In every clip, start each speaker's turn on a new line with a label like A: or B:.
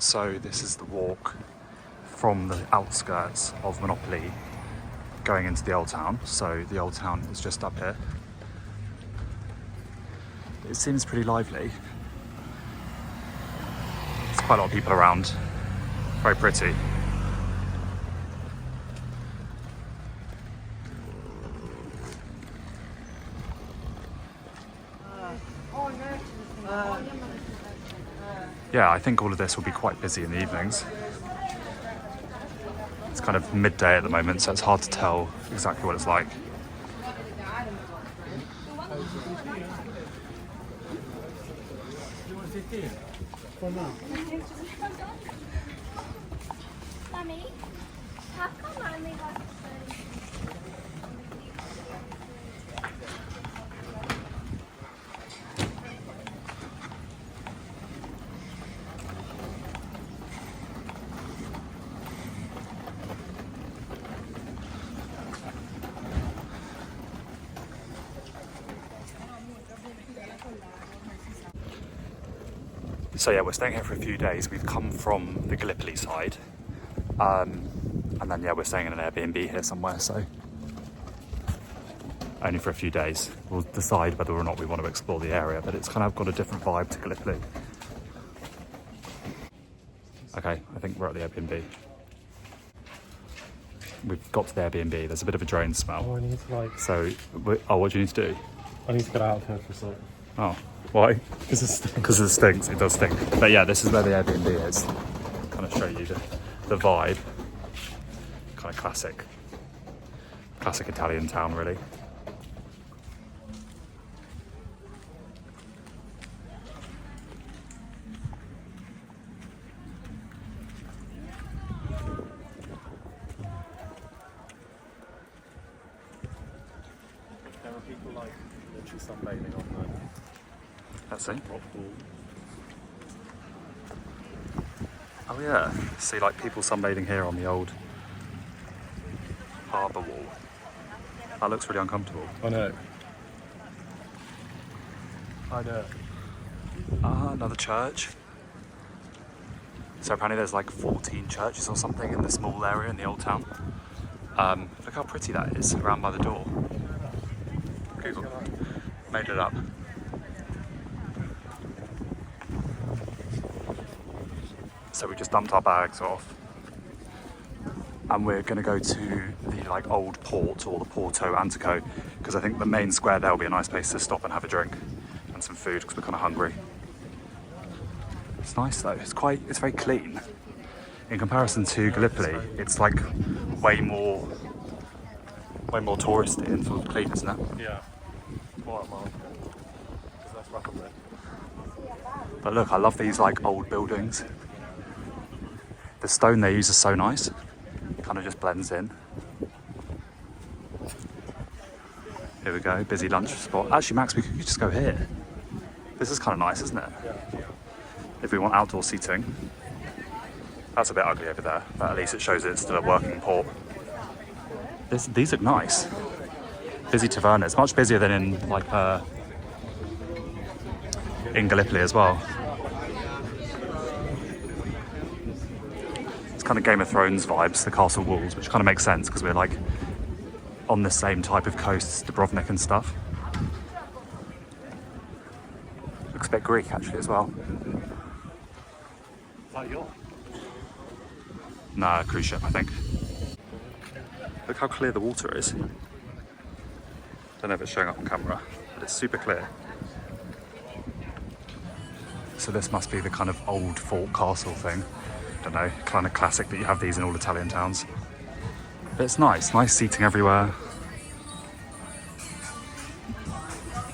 A: So this is the walk from the outskirts of Monopoli going into the old town. So the old town is just up here. It seems pretty lively. There's quite a lot of people around. Very pretty. Yeah, I think all of this will be quite busy in the evenings. It's kind of midday at the moment, so it's hard to tell exactly what it's like.
B: Mummy, how come I only got 30?
A: So yeah, we're staying here for a few days. We've come from the Gallipoli side. And then yeah, we're staying in an Airbnb here somewhere, so only for a few days. We'll decide whether or not we want to explore the area, but it's kind of got a different vibe to Gallipoli. Okay, I think we're at the Airbnb. We've got to the Airbnb. There's a bit of a drone smell.
C: Oh, I need to
A: So, what do you need to do?
C: I need to get out of here for a second.
A: Oh, why?
C: Because it stinks.
A: Because it stinks. It does stink. But yeah, this is where the Airbnb is. Kind of show you the vibe. Kind of classic Italian town, really.
C: There are people like literally sunbathing on the
A: Let's see.
C: rock wall.
A: Oh yeah, see like people sunbathing here on the old harbour wall. That looks really uncomfortable.
C: I know. I know.
A: Ah, another church. So apparently there's like 14 churches or something in the small area in the old town. Look how pretty that is around by the door. Google made it up. So we just dumped our bags off and we're going to go to the like old port, or the Porto Antico, because I think the main square there will be a nice place to stop and have a drink and some food because we're kind of hungry. It's nice though, it's very clean. In comparison to Gallipoli, it's like way more touristy and sort of clean, isn't it?
C: Yeah. More like mine. Because that's rough a bit.
A: But look, I love these like old buildings. The stone they use is so nice. Kind of just blends in. Here we go, busy lunch spot. Actually, Max, we could just go here. This is kind of nice, isn't it?
C: Yeah.
A: If we want outdoor seating. That's a bit ugly over there, but at least it shows it's still a working port. These look nice. Busy tavernas, much busier than in like in Gallipoli as well. It's kind of Game of Thrones vibes, the castle walls, which kind of makes sense because we're like on the same type of coast as Dubrovnik and stuff. Looks a bit Greek actually as well.
C: Is that your?
A: Nah, cruise ship I think. Look how clear the water is. Don't know if it's showing up on camera, but it's super clear. So this must be the kind of old fort castle thing. Don't know, kind of classic that you have these in all Italian towns. But it's nice seating everywhere.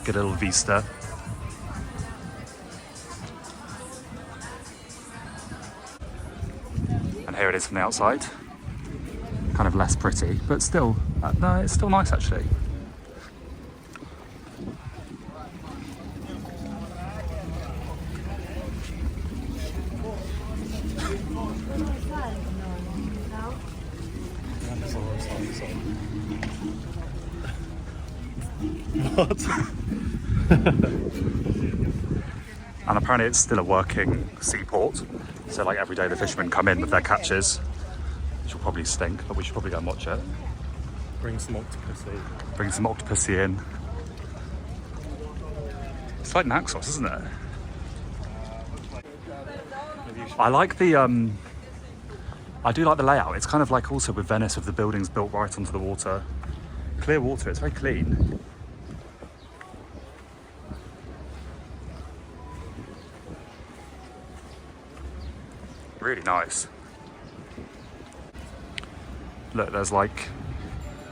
A: Good little vista. And here it is from the outside. Kind of less pretty, but still, no, it's still nice actually.
C: What?
A: And apparently it's still a working seaport. So like every day the fishermen come in with their catches, which will probably stink, but we should probably go and watch it.
C: Bring some octopusy.
A: Bring some octopusy in. It's like Naxos, isn't it? I like the, I do like the layout. It's kind of like also with Venice, with the buildings built right onto the water. Clear water, it's very clean. Really nice. Look, there's like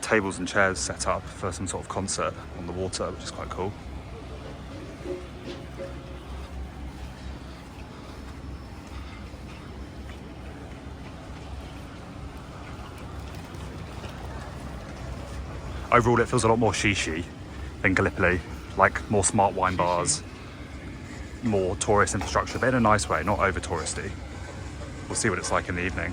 A: tables and chairs set up for some sort of concert on the water, which is quite cool. Overall, it feels a lot more shishi than Gallipoli, like more smart wine bars, more tourist infrastructure, but in a nice way, not over touristy. We'll see what it's like in the evening.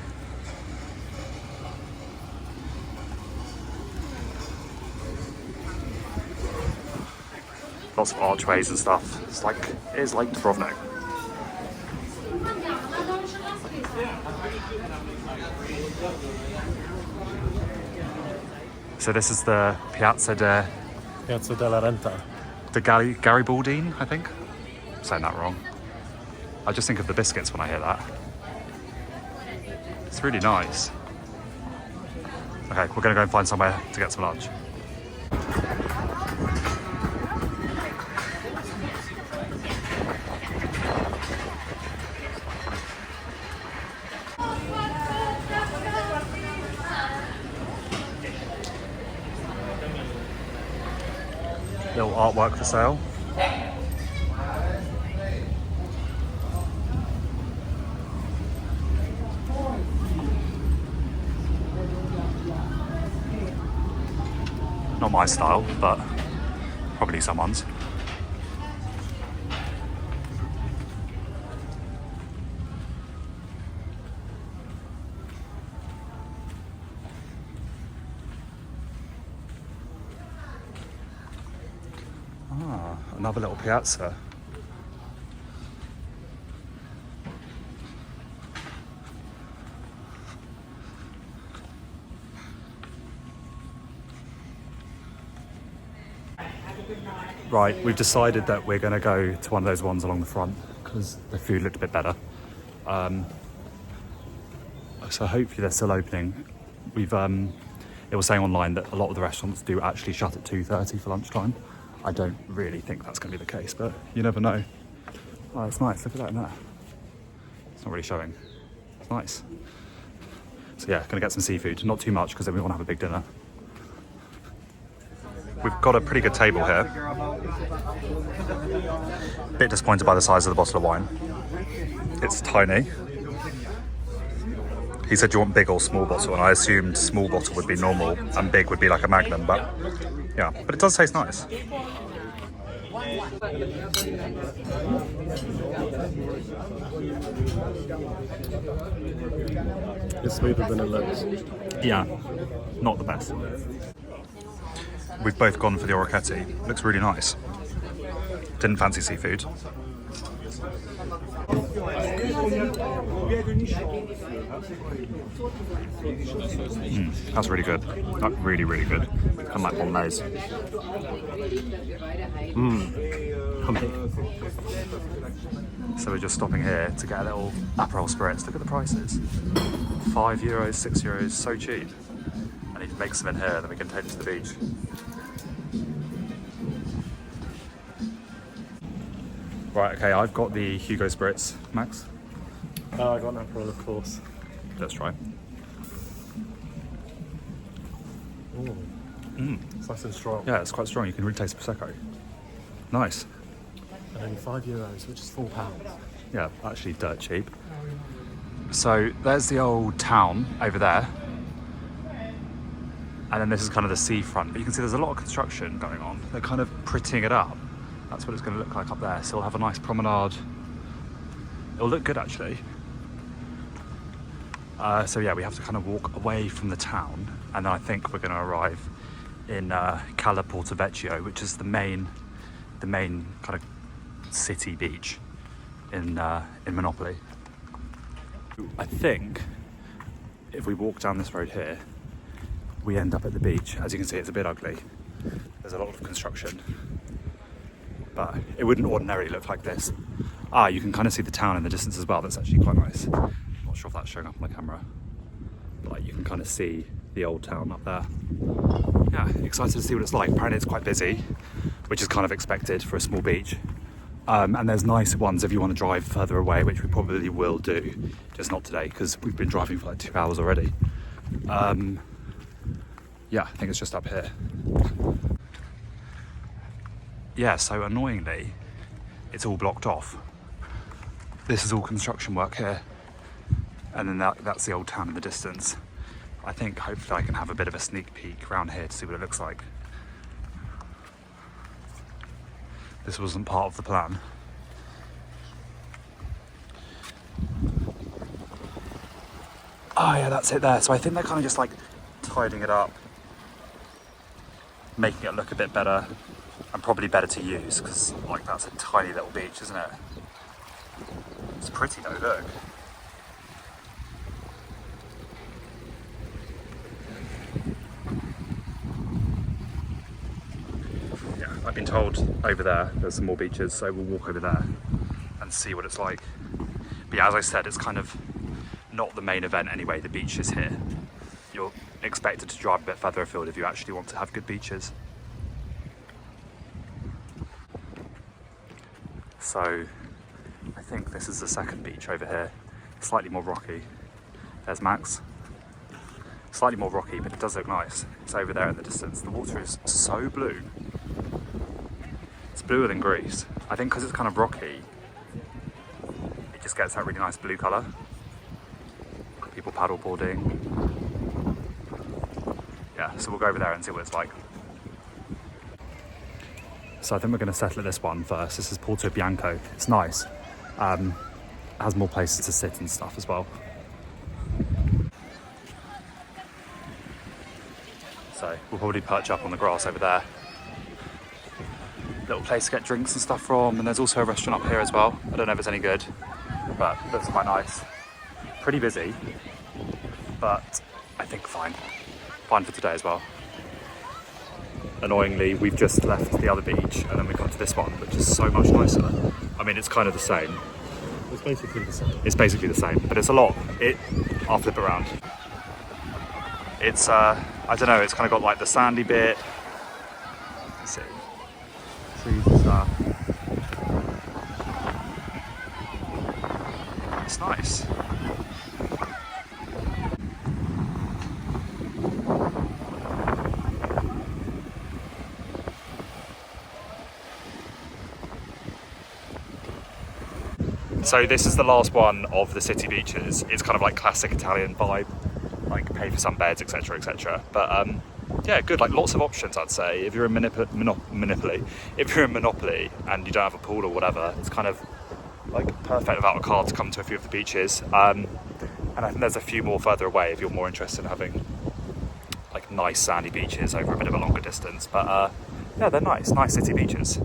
A: Lots of archways and stuff. It is like Dubrovnik. So this is the Piazza
C: della Renta.
A: de Garibaldine, I think. I'm saying that wrong. I just think of the biscuits when I hear that. It's really nice. Okay, we're gonna go and find somewhere to get some lunch. Little artwork for sale. Not my style, but probably someone's. Another little piazza. Right, we've decided that we're going to go to one of those ones along the front because the food looked a bit better. So hopefully they're still opening. It was saying online that a lot of the restaurants do actually shut at 2:30 for lunchtime. I don't really think that's going to be the case, but you never know. Oh, it's nice. Look at that in there. It's not really showing. It's nice. So yeah, going to get some seafood. Not too much because then we want to have a big dinner. We've got a pretty good table here. Bit disappointed by the size of the bottle of wine. It's tiny. He said, do you want big or small bottle? And I assumed small bottle would be normal and big would be like a Magnum, but yeah, but it does taste nice.
C: It's smoother than it looks.
A: Yeah, not the best. We've both gone for the orecchiette. Looks really nice. Didn't fancy seafood. That's really good. Like really, really good. Kind of like bolognese. So we're just stopping here to get a little Aperol spritz. Look at the prices. €5, €6, so cheap. I need to make some in here, then we can take them to the beach. Right, okay, I've got the Hugo spritz. Max?
C: Oh, I got an Aperol, of course.
A: Let's try.
C: It's nice and strong.
A: Yeah, it's quite strong. You can really taste Prosecco. Nice.
C: And only €5, which is £4.
A: Yeah, actually dirt cheap. So there's the old town over there. And then this is kind of the seafront. But you can see there's a lot of construction going on. They're kind of prettying it up. That's what it's going to look like up there. So we'll have a nice promenade. It'll look good, actually. So yeah, we have to kind of walk away from the town. And then I think we're going to arrive in Calaportoio, which is the main kind of city beach in Monopoli. I think if we walk down this road here, we end up at the beach. As you can see, it's a bit ugly. There's a lot of construction, but it wouldn't ordinarily look like this. Ah, you can kind of see the town in the distance as well. That's actually quite nice. I'm not sure if that's showing up on the camera, but like you can kind of see the old town up there. Yeah, excited to see what it's like. Apparently it's quite busy, which is kind of expected for a small beach. And there's nicer ones if you want to drive further away, which we probably will do, just not today because we've been driving for like 2 hours already. Yeah, I think it's just up here. Yeah, so annoyingly, it's all blocked off. This is all construction work here, and then that's the old town in the distance. I think hopefully I can have a bit of a sneak peek around here to see what it looks like. This wasn't part of the plan. Oh yeah, that's it there. So I think they're kind of just like tidying it up, making it look a bit better, and probably better to use, because like that's a tiny little beach, isn't it? It's pretty though, look. Yeah, I've been told over there's some more beaches, so we'll walk over there and see what it's like. But yeah, as I said, it's kind of not the main event anyway, the beach is here. You're expected to drive a bit further afield if you actually want to have good beaches. So I think this is the second beach over here, slightly more rocky. There's Max. Slightly more rocky, but it does look nice. It's over there in the distance. The water is so blue. It's bluer than Greece. I think because it's kind of rocky, it just gets that really nice blue colour. People paddle boarding. Yeah, so we'll go over there and see what it's like. So I think we're going to settle at this one first. This is Porto Bianco. It's nice. It has more places to sit and stuff as well. So we'll probably perch up on the grass over there. Little place to get drinks and stuff from, and there's also a restaurant up here as well. I don't know if it's any good, but it looks quite nice. Pretty busy, but I think fine. Fine for today as well. Annoyingly, we've just left the other beach and then we come to this one, which is so much nicer. I mean, it's kind of the same.
C: It's basically the same.
A: It's basically the same, but it's a lot. I'll flip it around. It's, I don't know, it's kind of got like the sandy bit. Let's see. Trees and stuff. It's nice. So this is the last one of the city beaches. It's kind of like classic Italian vibe, like pay for some beds, etc, etc. But yeah, good, like lots of options I'd say. If you're in Monopoli, if you're in Monopoli and you don't have a pool or whatever, it's kind of like perfect without a car to come to a few of the beaches. And I think there's a few more further away if you're more interested in having like nice sandy beaches over a bit of a longer distance. But yeah, they're nice city beaches.